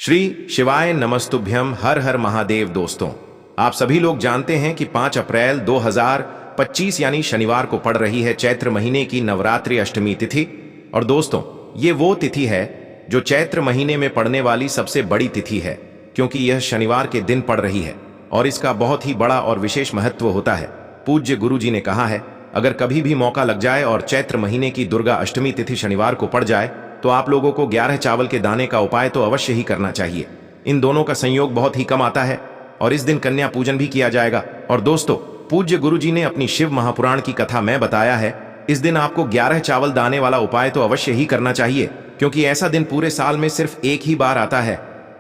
श्री शिवाय नमस्तुभ्यम। हर हर महादेव। दोस्तों, आप सभी लोग जानते हैं कि 5 अप्रैल 2025 यानी शनिवार को पड़ रही है चैत्र महीने की नवरात्रि अष्टमी तिथि। और दोस्तों, ये वो तिथि है जो चैत्र महीने में पड़ने वाली सबसे बड़ी तिथि है, क्योंकि यह शनिवार के दिन पड़ रही है और इसका बहुत ही बड़ा और विशेष महत्व होता है। पूज्य गुरु जी ने कहा है, अगर कभी भी मौका लग जाए और चैत्र महीने की दुर्गा अष्टमी तिथि शनिवार को पड़ जाए तो आप लोगों को 11 चावल के दाने का उपाय तो अवश्य ही करना चाहिए। इन दोनों का संयोग बहुत ही कम आता है और इस दिन कन्या पूजन भी किया जाएगा। और दोस्तों, पूज्य गुरु जी ने अपनी शिव महापुराण की कथा में बताया है, इस दिन आपको 11 चावल दाने वाला उपाय तो अवश्य ही करना चाहिए, क्योंकि ऐसा दिन पूरे साल में सिर्फ एक ही बार आता है।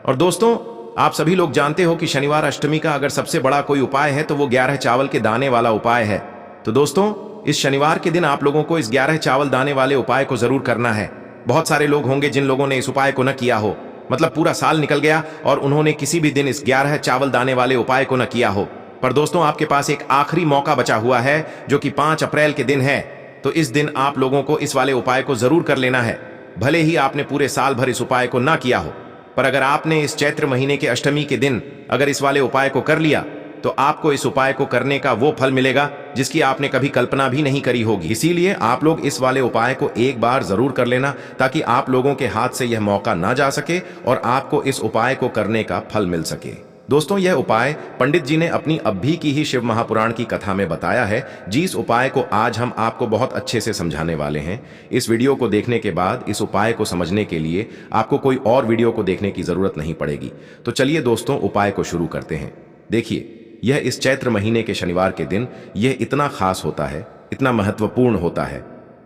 और दोस्तों, आप सभी लोग जानते हो कि शनिवार अष्टमी का अगर सबसे बड़ा कोई उपाय है तो वो 11 चावल के दाने वाला उपाय है। तो दोस्तों, इस शनिवार के दिन आप लोगों को इस 11 चावल दाने वाले उपाय को जरूर करना है। बहुत सारे लोग होंगे जिन लोगों ने इस उपाय को न किया हो, मतलब पूरा साल निकल गया और उन्होंने किसी भी दिन इस 11 चावल दाने वाले उपाय को न किया हो। पर दोस्तों, आपके पास एक आखिरी मौका बचा हुआ है जो कि 5 अप्रैल के दिन है। तो इस दिन आप लोगों को इस वाले उपाय को जरूर कर लेना है। भले ही आपने पूरे साल भर इस उपाय को ना किया हो, पर अगर आपने इस चैत्र महीने के अष्टमी के दिन अगर इस वाले उपाय को कर लिया तो आपको इस उपाय को करने का वो फल मिलेगा जिसकी आपने कभी कल्पना भी नहीं करी होगी। इसीलिए आप लोग इस वाले उपाय को एक बार जरूर कर लेना, ताकि आप लोगों के हाथ से यह मौका ना जा सके और आपको इस उपाय को करने का फल मिल सके। दोस्तों, यह उपाय पंडित जी ने अपनी अभी की ही शिव महापुराण की कथा में बताया है, जिस उपाय को आज हम आपको बहुत अच्छे से समझाने वाले हैं। इस वीडियो को देखने के बाद इस उपाय को समझने के लिए आपको कोई और वीडियो को देखने की जरूरत नहीं पड़ेगी। तो चलिए दोस्तों, उपाय को शुरू करते हैं। देखिए, यह इस चैत्र महीने के शनिवार के दिन यह इतना खास होता है, इतना महत्वपूर्ण होता है।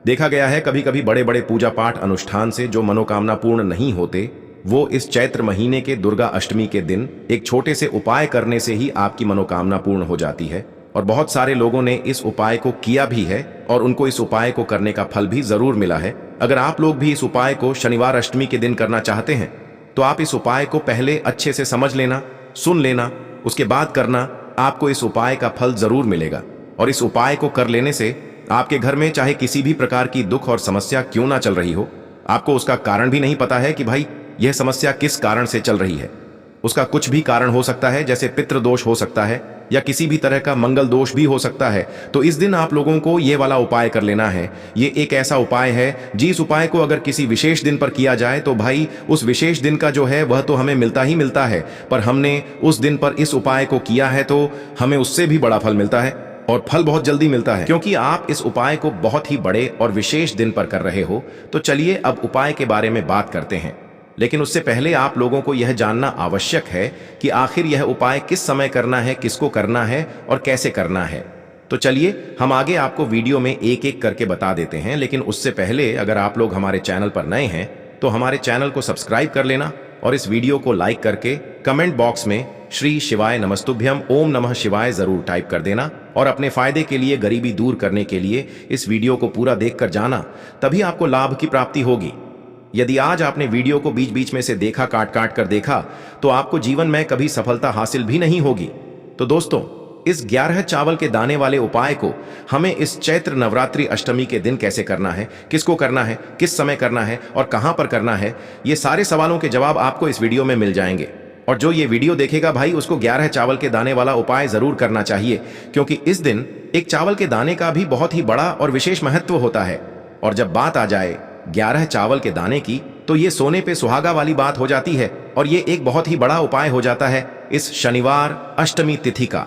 देखा गया है कभी कभी बड़े बड़े पूजा पाठ अनुष्ठान से जो मनोकामना पूर्ण नहीं होते, वो इस चैत्र महीने के दुर्गा अष्टमी के दिन एक छोटे से उपाय करने से ही आपकी मनोकामना पूर्ण हो जाती है। और बहुत सारे लोगों ने इस उपाय को किया भी है और उनको इस उपाय को करने का फल भी जरूर मिला है। अगर आप लोग भी इस उपाय को शनिवार अष्टमी के दिन करना चाहते हैं तो आप इस उपाय को पहले अच्छे से समझ लेना, सुन लेना, उसके बाद करना। आपको इस उपाय का फल जरूर मिलेगा। और इस उपाय को कर लेने से आपके घर में चाहे किसी भी प्रकार की दुख और समस्या क्यों ना चल रही हो, आपको उसका कारण भी नहीं पता है कि भाई यह समस्या किस कारण से चल रही है। उसका कुछ भी कारण हो सकता है, जैसे पितृदोष हो सकता है या किसी भी तरह का मंगल दोष भी हो सकता है। तो इस दिन आप लोगों को ये वाला उपाय कर लेना है। ये एक ऐसा उपाय है जिस उपाय को अगर किसी विशेष दिन पर किया जाए तो भाई उस विशेष दिन का जो है वह तो हमें मिलता ही मिलता है, पर हमने उस दिन पर इस उपाय को किया है तो हमें उससे भी बड़ा फल मिलता है और फल बहुत जल्दी मिलता है, क्योंकि आप इस उपाय को बहुत ही बड़े और विशेष दिन पर कर रहे हो। तो चलिए अब उपाय के बारे में बात करते हैं, लेकिन उससे पहले आप लोगों को यह जानना आवश्यक है कि आखिर यह उपाय किस समय करना है, किसको करना है और कैसे करना है। तो चलिए हम आगे आपको वीडियो में एक एक करके बता देते हैं। लेकिन उससे पहले अगर आप लोग हमारे चैनल पर नए हैं तो हमारे चैनल को सब्सक्राइब कर लेना और इस वीडियो को लाइक करके कमेंट बॉक्स में श्री शिवाय नमस्तुभ्यम ओम नमः शिवाय जरूर टाइप कर देना। और अपने फायदे के लिए, गरीबी दूर करने के लिए इस वीडियो को पूरा देखकर जाना, तभी आपको लाभ की प्राप्ति होगी। यदि आज आपने वीडियो को बीच बीच में से देखा, काट काट कर देखा, तो आपको जीवन में कभी सफलता हासिल भी नहीं होगी। तो दोस्तों, इस 11 चावल के दाने वाले उपाय को हमें इस चैत्र नवरात्रि अष्टमी के दिन कैसे करना है, किसको करना है, किस समय करना है और कहां पर करना है, ये सारे सवालों के जवाब आपको इस वीडियो में मिल जाएंगे। और जो ये वीडियो देखेगा भाई, उसको 11 चावल के दाने वाला उपाय जरूर करना चाहिए, क्योंकि इस दिन एक चावल के दाने का भी बहुत ही बड़ा और विशेष महत्व होता है। और जब बात आ जाए 11 चावल के दाने की, तो ये सोने पे सुहागा वाली बात हो जाती है और ये एक बहुत ही बड़ा उपाय हो जाता है इस शनिवार अष्टमी तिथि का।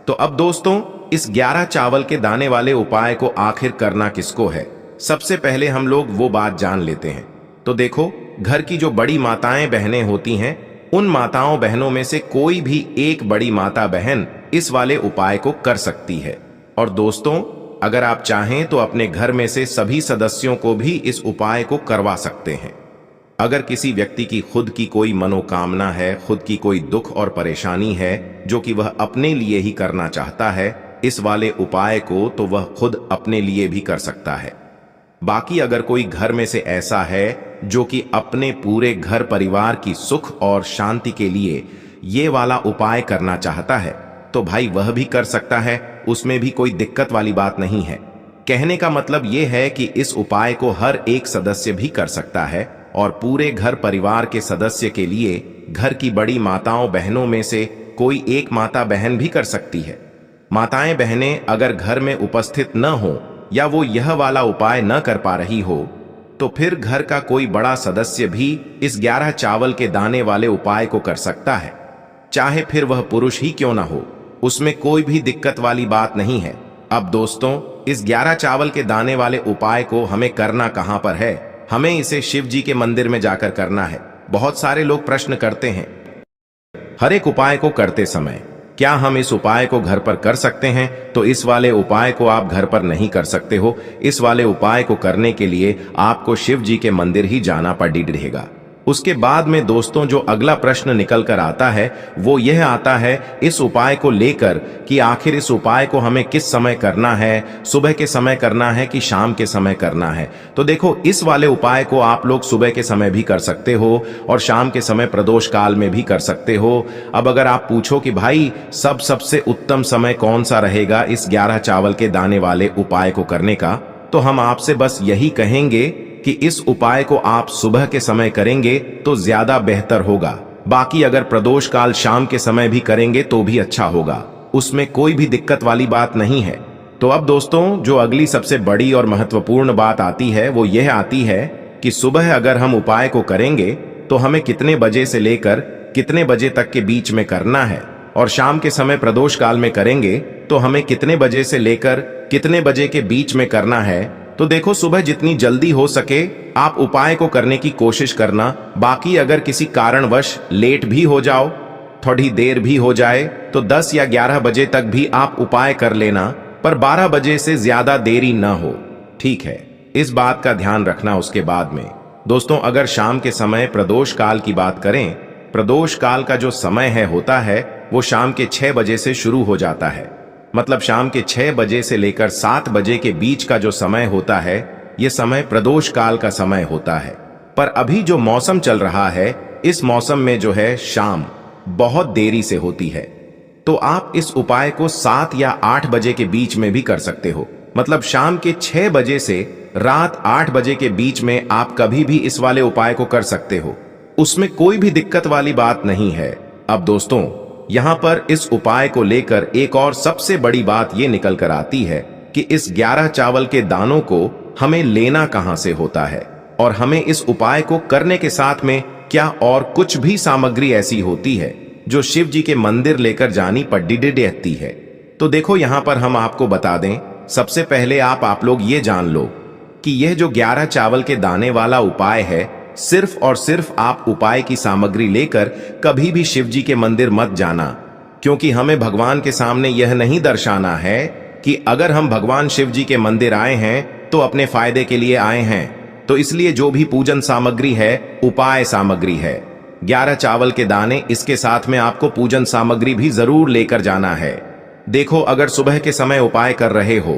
तो अब दोस्तों, इस 11 चावल के दाने वाले उपाय को आखिर करना किसको है, सबसे पहले हम लोग वो बात जान लेते हैं। तो देखो, घर की जो बड़ी माताएं बहनें होती हैं, उन माताओं बहनों में से कोई भी एक बड़ी माता बहन इस वाले उपाय को कर सकती है। और दोस्तों, अगर आप चाहें तो अपने घर में से सभी सदस्यों को भी इस उपाय को करवा सकते हैं। अगर किसी व्यक्ति की खुद की कोई मनोकामना है, खुद की कोई दुख और परेशानी है जो कि वह अपने लिए ही करना चाहता है इस वाले उपाय को, तो वह खुद अपने लिए भी कर सकता है। बाकी अगर कोई घर में से ऐसा है जो कि अपने पूरे घर परिवार की सुख और शांति के लिए ये वाला उपाय करना चाहता है तो भाई वह भी कर सकता है, उसमें भी कोई दिक्कत वाली बात नहीं है। कहने का मतलब यह है कि इस उपाय को हर एक सदस्य भी कर सकता है और पूरे घर परिवार के सदस्य के लिए घर की बड़ी माताओं बहनों में से कोई एक माता बहन भी कर सकती है। माताएं बहनें अगर घर में उपस्थित न हो या वो यह वाला उपाय न कर पा रही हो तो फिर घर का कोई बड़ा सदस्य भी इस 11 चावल के दाने वाले उपाय को कर सकता है, चाहे फिर वह पुरुष ही क्यों ना हो, उसमें कोई भी दिक्कत वाली बात नहीं है। अब दोस्तों, इस 11 चावल के दाने वाले उपाय को हमें करना कहां पर है? हमें इसे शिव जी के मंदिर में जाकर करना है। बहुत सारे लोग प्रश्न करते हैं हर एक उपाय को करते समय क्या हम इस उपाय को घर पर कर सकते हैं? तो इस वाले उपाय को आप घर पर नहीं कर सकते हो। इस वाले उपाय को करने के लिए आपको शिव जी के मंदिर ही जाना पड़ेगा। उसके बाद में दोस्तों जो अगला प्रश्न निकल कर आता है वो यह आता है इस उपाय को लेकर कि आखिर इस उपाय को हमें किस समय करना है, सुबह के समय करना है कि शाम के समय करना है? तो देखो, इस वाले उपाय को आप लोग सुबह के समय भी कर सकते हो और शाम के समय प्रदोष काल में भी कर सकते हो। अब अगर आप पूछो कि भाई सबसे उत्तम समय कौन सा रहेगा इस 11 चावल के दाने वाले उपाय को करने का, तो हम आपसे बस यही कहेंगे कि इस उपाय को आप सुबह के समय करेंगे तो ज्यादा बेहतर होगा। बाकी अगर प्रदोष काल शाम के समय भी करेंगे तो भी अच्छा होगा, उसमें कोई भी दिक्कत वाली बात नहीं है। तो अब दोस्तों जो अगली सबसे बड़ी और महत्वपूर्ण बात आती है वो यह आती है कि सुबह अगर हम उपाय को करेंगे तो हमें कितने बजे से लेकर कितने बजे तक के बीच में करना है, और शाम के समय प्रदोष काल में करेंगे तो हमें कितने बजे से लेकर कितने बजे के बीच में करना है। तो देखो, सुबह जितनी जल्दी हो सके आप उपाय को करने की कोशिश करना। बाकी अगर किसी कारणवश लेट भी हो जाओ, थोड़ी देर भी हो जाए, तो 10 या 11 बजे तक भी आप उपाय कर लेना, पर 12 बजे से ज्यादा देरी ना हो, ठीक है? इस बात का ध्यान रखना। उसके बाद में दोस्तों अगर शाम के समय प्रदोष काल की बात करें, प्रदोष काल का जो समय होता है वो शाम के 6 बजे से शुरू हो जाता है। मतलब शाम के 6 बजे से लेकर 7 बजे के बीच का जो समय होता है ये समय प्रदोष काल का समय होता है। पर अभी जो मौसम चल रहा है इस मौसम में जो है शाम बहुत देरी से होती है, तो आप इस उपाय को 7 या 8 बजे के बीच में भी कर सकते हो। मतलब शाम के 6 बजे से रात 8 बजे के बीच में आप कभी भी इस वाले उपाय को कर सकते हो, उसमें कोई भी दिक्कत वाली बात नहीं है। अब दोस्तों यहां पर इस उपाय को लेकर एक और सबसे बड़ी बात यह निकल कर आती है कि इस 11 चावल के दानों को हमें लेना कहां से होता है, और हमें इस उपाय को करने के साथ में क्या और कुछ भी सामग्री ऐसी होती है जो शिव जी के मंदिर लेकर जानी पड़ती है। तो देखो यहां पर हम आपको बता दें, सबसे पहले आप लोग ये जान लो कि यह जो 11 चावल के दाने वाला उपाय है, सिर्फ और सिर्फ आप उपाय की सामग्री लेकर कभी भी शिव जी के मंदिर मत जाना, क्योंकि हमें भगवान के सामने यह नहीं दर्शाना है कि अगर हम भगवान शिव जी के मंदिर आए हैं तो अपने फायदे के लिए आए हैं। तो इसलिए जो भी पूजन सामग्री है उपाय सामग्री है। 11 चावल के दाने, इसके साथ में आपको पूजन सामग्री भी जरूर लेकर जाना है। देखो, अगर सुबह के समय उपाय कर रहे हो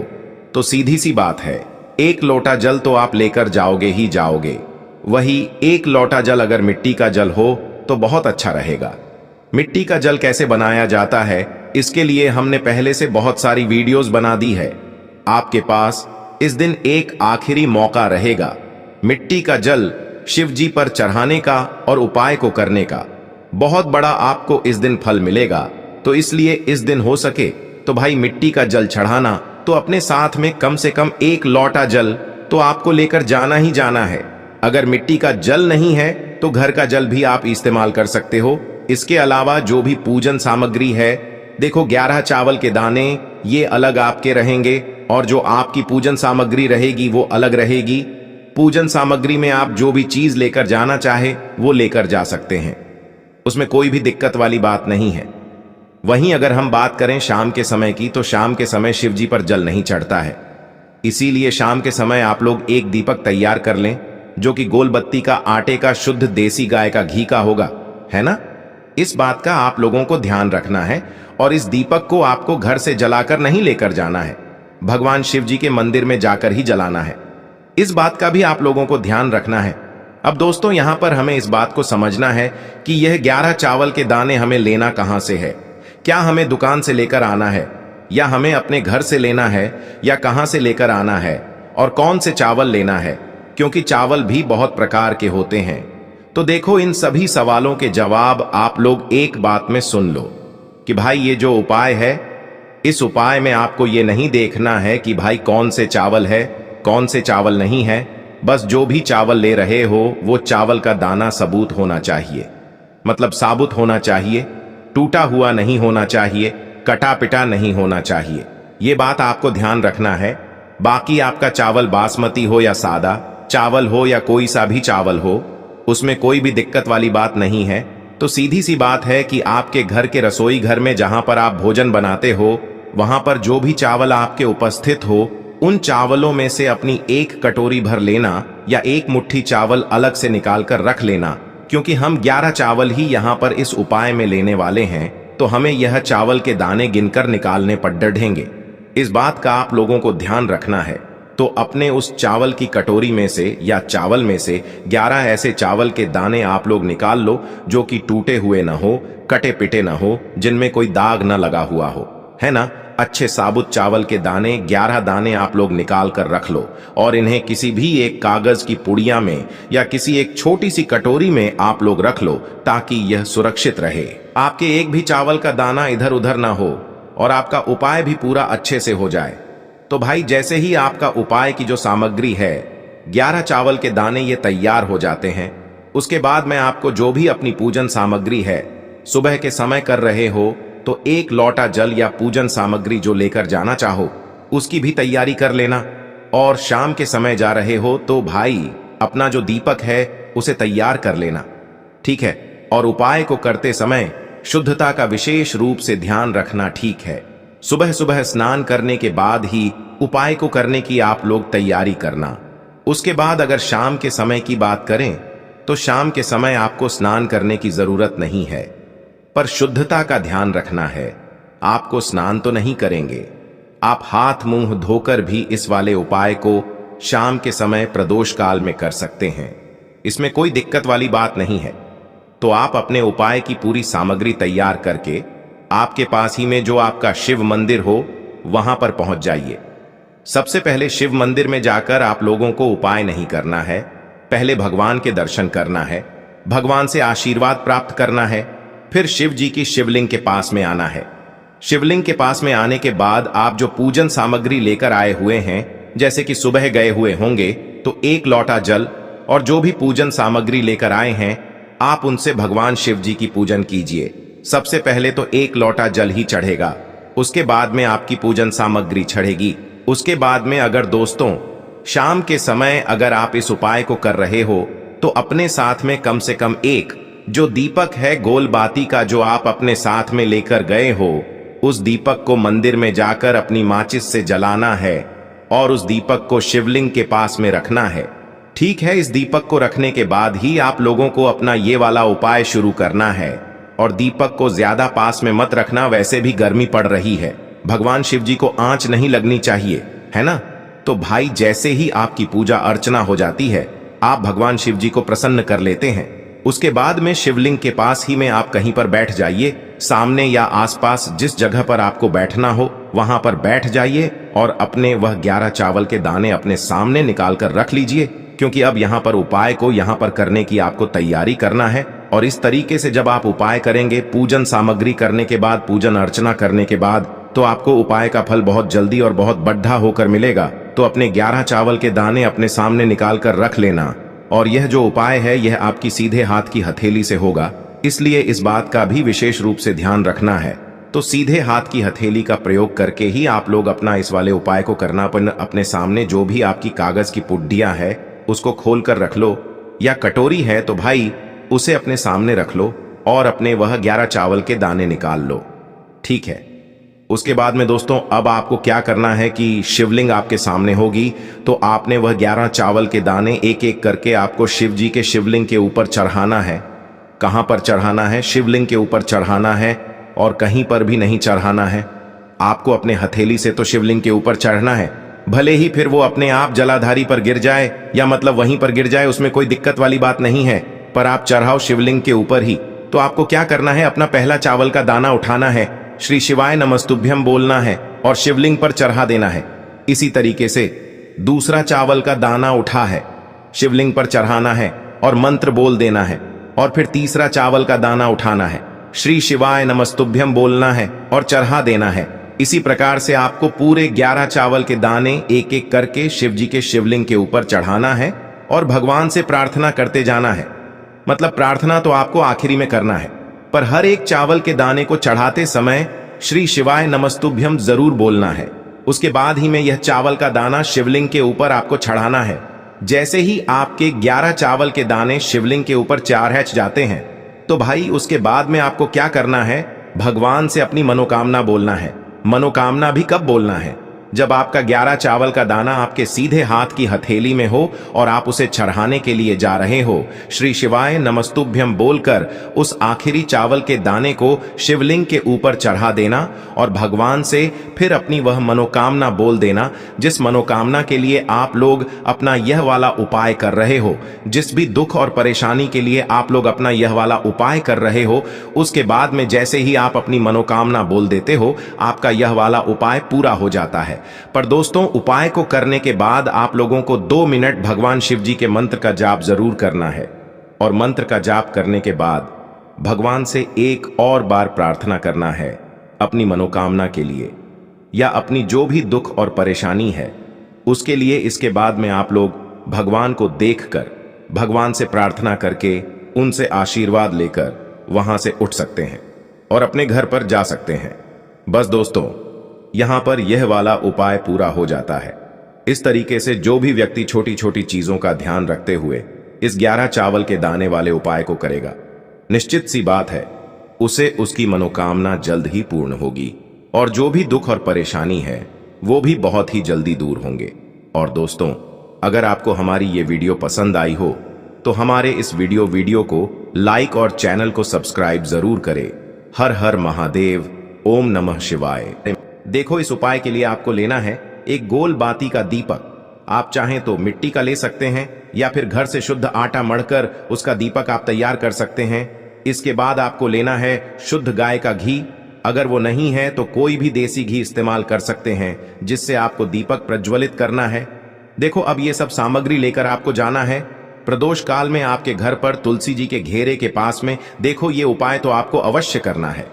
तो सीधी सी बात है, 1 लोटा जल तो आप लेकर जाओगे ही जाओगे। वही 1 लोटा जल अगर मिट्टी का जल हो तो बहुत अच्छा रहेगा। मिट्टी का जल कैसे बनाया जाता है इसके लिए हमने पहले से बहुत सारी वीडियोस बना दी है। आपके पास इस दिन एक आखिरी मौका रहेगा मिट्टी का जल शिव जी पर चढ़ाने का और उपाय को करने का। बहुत बड़ा आपको इस दिन फल मिलेगा, तो इसलिए इस दिन हो सके तो भाई मिट्टी का जल चढ़ाना, तो अपने साथ में कम से कम 1 लोटा जल तो आपको लेकर जाना ही जाना है। अगर मिट्टी का जल नहीं है तो घर का जल भी आप इस्तेमाल कर सकते हो। इसके अलावा जो भी पूजन सामग्री है, देखो 11 चावल के दाने ये अलग आपके रहेंगे और जो आपकी पूजन सामग्री रहेगी वो अलग रहेगी। पूजन सामग्री में आप जो भी चीज लेकर जाना चाहे वो लेकर जा सकते हैं, उसमें कोई भी दिक्कत वाली बात नहीं है। वहीं अगर हम बात करें शाम के समय की, तो शाम के समय शिव जी पर जल नहीं चढ़ता है, इसीलिए शाम के समय आप लोग एक दीपक तैयार कर लें जो कि गोल बत्ती का आटे का शुद्ध देसी गाय का घी का होगा, है ना? इस बात का आप लोगों को ध्यान रखना है, और इस दीपक को आपको घर से जलाकर नहीं लेकर जाना है, भगवान शिव जी के मंदिर में जाकर ही जलाना है। इस बात का भी आप लोगों को ध्यान रखना है। अब दोस्तों यहां पर हमें इस बात को समझना है कि यह 11 चावल के दाने हमें लेना कहां से है। क्या हमें दुकान से लेकर आना है, या हमें अपने घर से लेना है, या कहां से लेकर आना है, और कौन से चावल लेना है? क्योंकि चावल भी बहुत प्रकार के होते हैं। तो देखो, इन सभी सवालों के जवाब आप लोग एक बात में सुन लो कि भाई ये जो उपाय है, इस उपाय में आपको ये नहीं देखना है कि भाई कौन से चावल है, कौन से चावल नहीं है। बस जो भी चावल ले रहे हो वो चावल का दाना सबूत होना चाहिए, मतलब साबुत होना चाहिए, टूटा हुआ नहीं होना चाहिए, कटा पिटा नहीं होना चाहिए। ये बात आपको ध्यान रखना है। बाकी आपका चावल बासमती हो या सादा चावल हो या कोई सा भी चावल हो, उसमें कोई भी दिक्कत वाली बात नहीं है। तो सीधी सी बात है कि आपके घर के रसोई घर में जहां पर आप भोजन बनाते हो, वहां पर जो भी चावल आपके उपस्थित हो, उन चावलों में से अपनी एक कटोरी भर लेना या एक मुट्ठी चावल अलग से निकाल कर रख लेना, क्योंकि हम 11 चावल ही यहाँ पर इस उपाय में लेने वाले हैं। तो हमें यह चावल के दाने गिनकर निकालने पड़ेंगे। इस बात का आप लोगों को ध्यान रखना है। तो अपने उस चावल की कटोरी में से या चावल में से 11 ऐसे चावल के दाने आप लोग निकाल लो जो कि टूटे हुए ना हो, कटे पिटे ना हो, जिनमें कोई दाग ना लगा हुआ हो, है ना। अच्छे साबुत चावल के दाने 11 दाने आप लोग निकाल कर रख लो और इन्हें किसी भी एक कागज की पुड़िया में या किसी एक छोटी सी कटोरी में आप लोग रख लो, ताकि यह सुरक्षित रहे। आपके एक भी चावल का दाना इधर उधर ना हो और आपका उपाय भी पूरा अच्छे से हो जाए। तो भाई जैसे ही आपका उपाय की जो सामग्री है, 11 चावल के दाने ये तैयार हो जाते हैं, उसके बाद मैं आपको जो भी अपनी पूजन सामग्री है, सुबह के समय कर रहे हो तो 1 लोटा जल या पूजन सामग्री जो लेकर जाना चाहो उसकी भी तैयारी कर लेना। और शाम के समय जा रहे हो तो भाई अपना जो दीपक है उसे तैयार कर लेना, ठीक है। और उपाय को करते समय शुद्धता का विशेष रूप से ध्यान रखना, ठीक है। सुबह सुबह स्नान करने के बाद ही उपाय को करने की आप लोग तैयारी करना। उसके बाद अगर शाम के समय की बात करें तो शाम के समय आपको स्नान करने की जरूरत नहीं है, पर शुद्धता का ध्यान रखना है। आपको स्नान तो नहीं करेंगे, आप हाथ मुंह धोकर भी इस वाले उपाय को शाम के समय प्रदोष काल में कर सकते हैं। इसमें कोई दिक्कत वाली बात नहीं है। तो आप अपने उपाय की पूरी सामग्री तैयार करके आपके पास ही में जो आपका शिव मंदिर हो वहां पर पहुंच जाइए। सबसे पहले शिव मंदिर में जाकर आप लोगों को उपाय नहीं करना है, पहले भगवान के दर्शन करना है, भगवान से आशीर्वाद प्राप्त करना है। फिर शिव जी की शिवलिंग के पास में आना है। शिवलिंग के पास में आने के बाद आप जो पूजन सामग्री लेकर आए हुए हैं, जैसे कि सुबह गए हुए होंगे तो 1 लोटा जल और जो भी पूजन सामग्री लेकर आए हैं, आप उनसे भगवान शिव जी की पूजन कीजिए। सबसे पहले तो 1 लोटा जल ही चढ़ेगा, उसके बाद में आपकी पूजन सामग्री चढ़ेगी। उसके बाद में अगर दोस्तों शाम के समय अगर आप इस उपाय को कर रहे हो तो अपने साथ में कम से कम एक जो दीपक है गोल बाती का, जो आप अपने साथ में लेकर गए हो, उस दीपक को मंदिर में जाकर अपनी माचिस से जलाना है और उस दीपक को शिवलिंग के पास में रखना है, ठीक है। इस दीपक को रखने के बाद ही आप लोगों को अपना ये वाला उपाय शुरू करना है। और दीपक को ज्यादा पास में मत रखना, वैसे भी गर्मी पड़ रही है, भगवान शिव जी को आंच नहीं लगनी चाहिए, है ना। तो भाई जैसे ही आपकी पूजा अर्चना हो जाती है, आप भगवान शिव जी को प्रसन्न कर लेते हैं। उसके बाद में शिवलिंग के पास ही में आप कहीं पर बैठ जाइए, सामने या आसपास जिस जगह पर आपको बैठना हो वहां पर बैठ जाइए और अपने वह 11 चावल के दाने अपने सामने निकाल कर रख लीजिए, क्योंकि अब यहाँ पर उपाय को यहाँ पर करने की आपको तैयारी करना है। और इस तरीके से जब आप उपाय करेंगे, पूजन सामग्री करने के बाद, पूजन अर्चना करने के बाद, तो आपको उपाय का फल बहुत जल्दी और बहुत बढ़ा होकर मिलेगा। तो अपने 11 चावल के दाने अपने सामने निकाल कर रख लेना। और यह जो उपाय है यह आपकी सीधे हाथ की हथेली से होगा, इसलिए इस बात का भी विशेष रूप से ध्यान रखना है। तो सीधे हाथ की हथेली का प्रयोग करके ही आप लोग अपना इस वाले उपाय को करना। अपने सामने जो भी आपकी कागज की पुड्डियां है उसको खोल कर रख लो, या कटोरी है तो भाई उसे अपने सामने रख लो और अपने वह 11 चावल के दाने निकाल लो, ठीक है। उसके बाद में दोस्तों अब आपको क्या करना है कि शिवलिंग आपके सामने होगी, तो आपने वह 11 चावल के दाने एक एक करके आपको शिव जी के शिवलिंग के ऊपर चढ़ाना है। कहां पर चढ़ाना है? शिवलिंग के ऊपर चढ़ाना है और कहीं पर भी नहीं चढ़ाना है। आपको अपने हथेली से तो शिवलिंग के ऊपर चढ़ना है, भले ही फिर वो अपने आप जलाधारी पर गिर जाए या मतलब वहीं पर गिर जाए, उसमें कोई दिक्कत वाली बात नहीं है, पर आप चढ़ाओ शिवलिंग के ऊपर ही। तो आपको क्या करना है, अपना पहला चावल का दाना उठाना है, श्री शिवाय नमस्तुभ्यम बोलना है और शिवलिंग पर चढ़ा देना है। इसी तरीके से दूसरा चावल का दाना उठा है, शिवलिंग पर चढ़ाना है और मंत्र बोल देना है, और फिर तीसरा चावल का दाना उठाना है, श्री शिवाय नमस्तुभ्यम बोलना है और चढ़ा देना है। इसी प्रकार से आपको पूरे 11 चावल के दाने एक एक करके शिव जी के शिवलिंग के ऊपर चढ़ाना है और भगवान से प्रार्थना करते जाना है। मतलब प्रार्थना तो आपको आखिरी में करना है, पर हर एक चावल के दाने को चढ़ाते समय श्री शिवाय नमस्तुभ्यम जरूर बोलना है। उसके बाद ही में यह चावल का दाना शिवलिंग के ऊपर आपको चढ़ाना है। जैसे ही आपके 11 चावल के दाने शिवलिंग के ऊपर चारहच जाते हैं, तो भाई उसके बाद में आपको क्या करना है, भगवान से अपनी मनोकामना बोलना है। मनोकामना भी कब बोलना है, जब आपका 11 चावल का दाना आपके सीधे हाथ की हथेली में हो और आप उसे चढ़ाने के लिए जा रहे हो। श्री शिवाय नमस्तुभ्यम बोलकर उस आखिरी चावल के दाने को शिवलिंग के ऊपर चढ़ा देना और भगवान से फिर अपनी वह मनोकामना बोल देना, जिस मनोकामना के लिए आप लोग अपना यह वाला उपाय कर रहे हो। जिस भी दुख और परेशानी के लिए आप लोग अपना यह वाला उपाय कर रहे हो, उसके बाद में जैसे ही आप अपनी मनोकामना बोल देते हो, आपका यह वाला उपाय पूरा हो जाता है। पर दोस्तों, उपाय को करने के बाद आप लोगों को 2 मिनट भगवान शिव जी के मंत्र का जाप जरूर करना है, और मंत्र का जाप करने के बाद भगवान से एक और बार प्रार्थना करना है अपनी मनोकामना के लिए या अपनी जो भी दुख और परेशानी है उसके लिए। इसके बाद में आप लोग भगवान को देखकर, भगवान से प्रार्थना करके, उनसे आशीर्वाद लेकर वहां से उठ सकते हैं और अपने घर पर जा सकते हैं। बस दोस्तों, यहां पर यह वाला उपाय पूरा हो जाता है। इस तरीके से जो भी व्यक्ति छोटी छोटी चीजों का ध्यान रखते हुए इस 11 चावल के दाने वाले उपाय को करेगा, निश्चित सी बात है उसे उसकी मनोकामना जल्द ही पूर्ण होगी और जो भी दुख और परेशानी है वो भी बहुत ही जल्दी दूर होंगे। और दोस्तों, अगर आपको हमारी ये वीडियो पसंद आई हो तो हमारे इस वीडियो को लाइक और चैनल को सब्सक्राइब जरूर करें। हर हर महादेव, ओम नमः शिवाय। देखो, इस उपाय के लिए आपको लेना है एक गोल बाती का दीपक। आप चाहें तो मिट्टी का ले सकते हैं या फिर घर से शुद्ध आटा मढ़कर उसका दीपक आप तैयार कर सकते हैं। इसके बाद आपको लेना है शुद्ध गाय का घी। अगर वो नहीं है तो कोई भी देसी घी इस्तेमाल कर सकते हैं, जिससे आपको दीपक प्रज्वलित करना है। देखो, अब ये सब सामग्री लेकर आपको जाना है प्रदोष काल में आपके घर पर तुलसी जी के घेरे के पास में। देखो, ये उपाय तो आपको अवश्य करना है।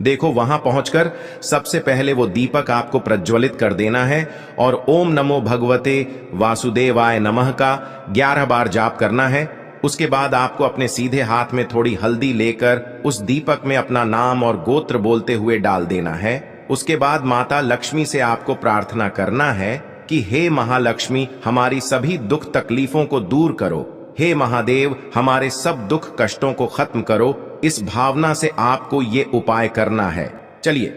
देखो, वहां पहुंचकर सबसे पहले वो दीपक आपको प्रज्वलित कर देना है और ओम नमो भगवते वासुदेवाय नमः का 11 बार जाप करना है। उसके बाद आपको अपने सीधे हाथ में थोड़ी हल्दी लेकर उस दीपक में अपना नाम और गोत्र बोलते हुए डाल देना है। उसके बाद माता लक्ष्मी से आपको प्रार्थना करना है कि हे महालक्ष्मी, हमारी सभी दुख तकलीफों को दूर करो। हे महादेव, हमारे सब दुख कष्टों को खत्म करो। इस भावना से आपको ये उपाय करना है। चलिए